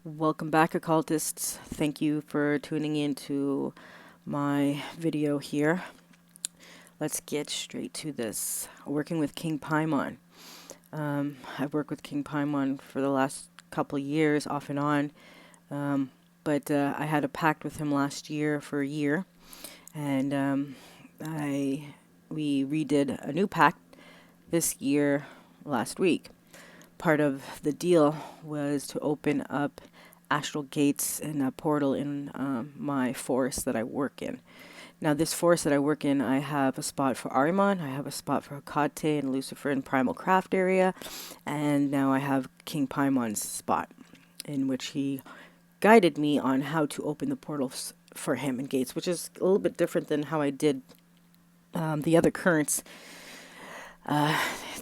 Welcome back, occultists. Thank you for tuning in to my video here. Let's get straight to this. Working with King Paimon. I've worked with King Paimon for the last couple of years, off and on. But I had a pact with him last year for a year, and we redid a new pact this year last week. Part of the deal was to open up astral gates and a portal in my forest that I work in. Now, this forest that I work in, I have a spot for Ahriman, I have a spot for Hecate and Lucifer and Primal Craft area, and now I have King Paimon's spot, in which he guided me on how to open the portals for him and gates, which is a little bit different than how I did the other currents.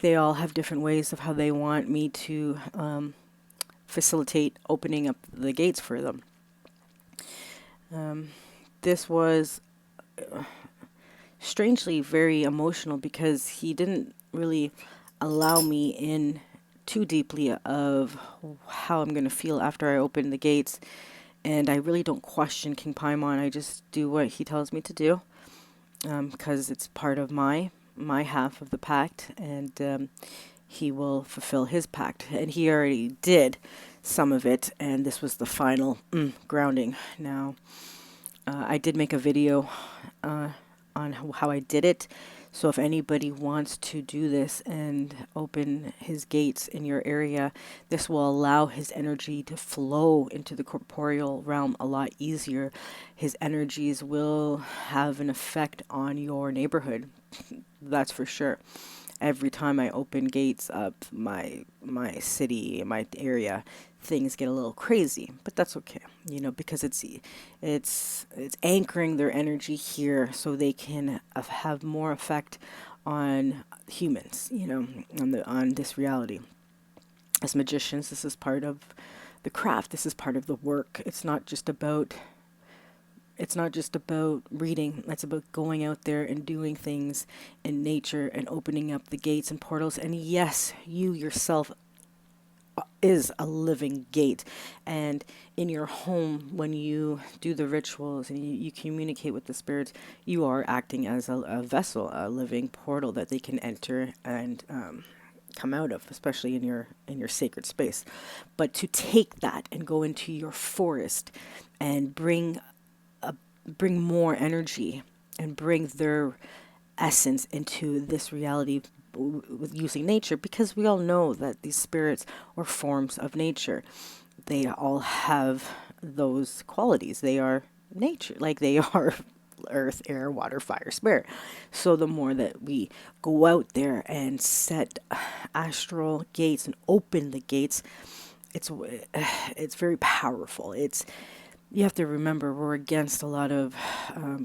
They all have different ways of how they want me to facilitate opening up the gates for them. This was strangely very emotional because he didn't really allow me in too deeply of how I'm going to feel after I open the gates. And I really don't question King Paimon. I just do what he tells me to do because it's part of my half of the pact, and he will fulfill his pact, and he already did some of it, and this was the final grounding. Now, I did make a video on how I did it, so if anybody wants to do this and open his gates in your area, this will allow his energy to flow into the corporeal realm a lot easier. His energies will have an effect on your neighborhood, that's for sure. Every time I open gates up my city, my area, things get a little crazy, but that's okay, because it's anchoring their energy here so they can have more effect on humans, on this reality. As magicians, this is part of the craft. This is part of the work. It's not just about reading. It's about going out there and doing things in nature and opening up the gates and portals. And yes, you yourself is a living gate. And in your home, when you do the rituals and you communicate with the spirits, you are acting as a vessel, a living portal that they can enter and come out of, especially in your sacred space. But to take that and go into your forest and bring more energy and bring their essence into this reality with using nature, because we all know that these spirits or forms of nature, they all have those qualities. They are nature, like they are earth, air, water, fire, spirit. So the more that we go out there and set astral gates and open the gates, it's very powerful. You have to remember, we're against a lot of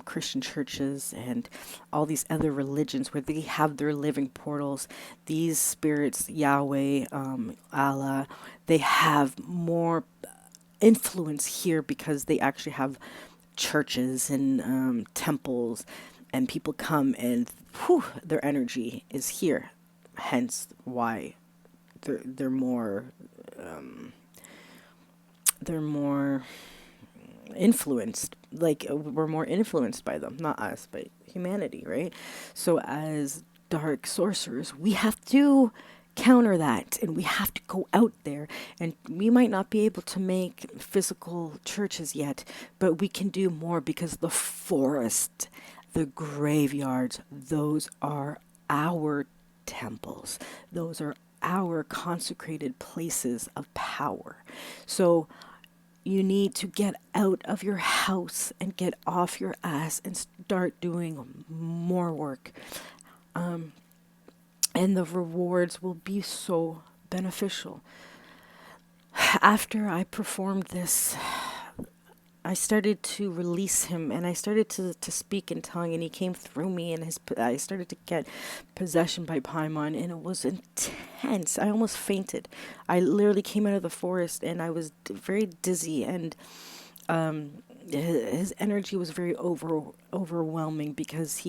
Christian churches and all these other religions where they have their living portals. These spirits, Yahweh, Allah, they have more influence here because they actually have churches and temples, and people come and their energy is here. Hence why they're more influenced, like we're more influenced by them, not us, but humanity, right? So as dark sorcerers, we have to counter that, and we have to go out there, and we might not be able to make physical churches yet, but we can do more, because the forest, the graveyards, those are our temples. Those are our consecrated places of power. So you need to get out of your house and get off your ass and start doing more work. And the rewards will be so beneficial. After I performed this, I started to release him, and I started to speak in tongue, and he came through me, and I started to get possession by Paimon, and it was intense. I almost fainted. I literally came out of the forest, and I was very dizzy, and his energy was very overwhelming, because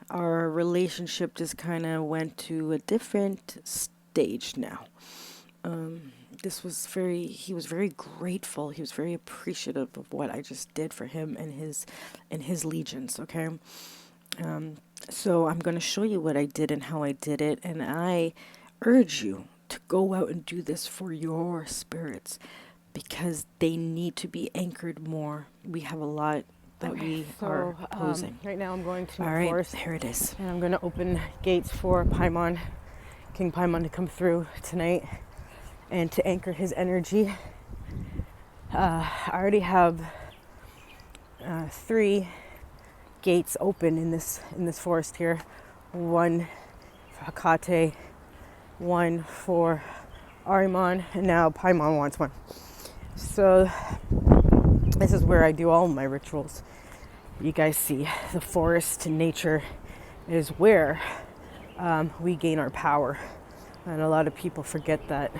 our relationship just kind of went to a different stage now. he was very grateful. He was very appreciative of what I just did for him and his legions. Okay. So I'm going to show you what I did and how I did it. And I urge you to go out and do this for your spirits, because they need to be anchored more. We have a lot that we are posing. Right now I'm going to All my right, forest. here it is. And I'm going to open gates for Paimon, King Paimon, to come through tonight and to anchor his energy. I already have 3 gates open in this forest here. One for Hecate, one for Ahriman, and now Paimon wants one. So this is where I do all my rituals. You guys see the forest and nature is where we gain our power, and a lot of people forget that.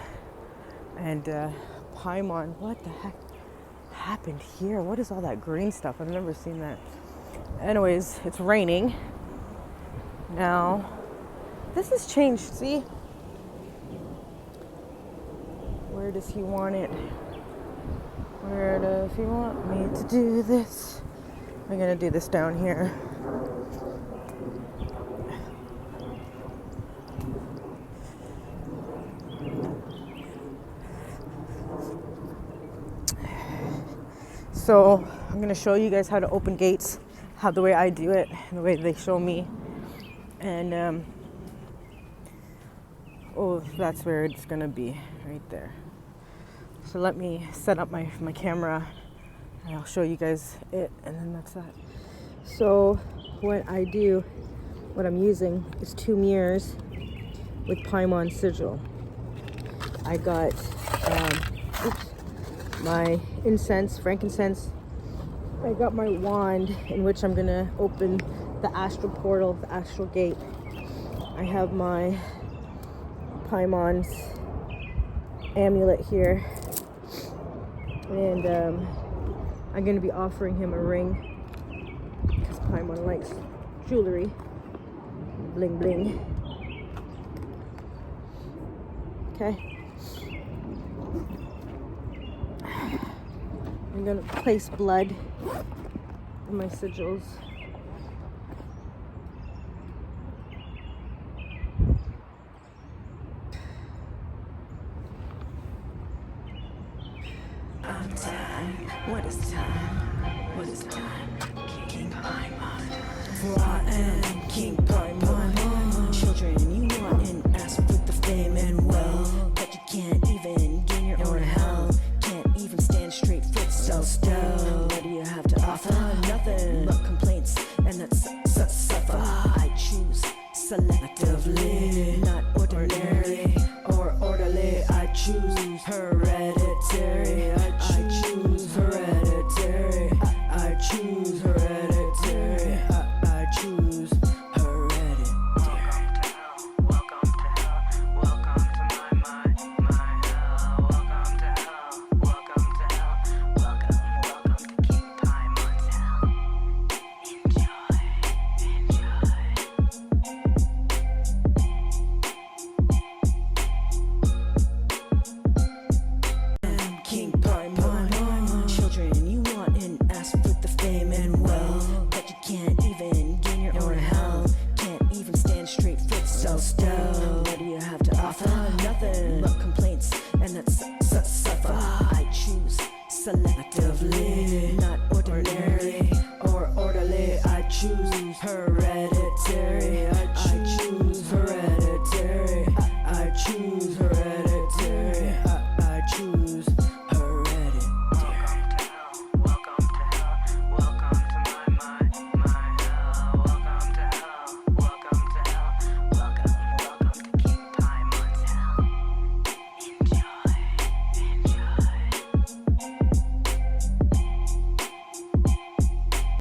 And Paimon, what the heck happened here? What is all that green stuff? I've never seen that. Anyways, it's raining now. This has changed. See, where does he want it? Where does he want me to do this? I'm gonna do this down here. So I'm gonna show you guys how to open gates, how the way I do it, and the way they show me. And oh, that's where it's gonna be, right there. So let me set up my camera and I'll show you guys it, and then that's that. So what I do, what I'm using is 2 mirrors with Paimon sigil. I got my incense, frankincense. I got my wand in which I'm gonna open the astral portal, the astral gate. I have my Paimon's amulet here, and I'm going to be offering him a ring, because Paimon likes jewelry, bling bling. Okay. I'm going to place blood in my sigils. What is time? What is time? King Paimon. For I am King Paimon. Children, you want and ask with the fame and wealth, but you can't even gain your own hell. Can't even stand straight foot, so still. What do you have to offer? Nothing but complaints, and that's suffer. I choose selectively, not ordinarily or orderly. I choose hereditary. I choose hereditary. I choose hereditary. I choose hereditary. Welcome to hell. Welcome to my mind, my hell. Welcome to hell. Welcome to hell. Welcome to King Paimon's hell. Enjoy. King Paimon. Children, you want and ask with the fame and wealth, but you can't even gain your own hell. Can't even stand straight foot, so still. What do you have to offer? Nothing but complaints, and that's suffer. I choose selectively, not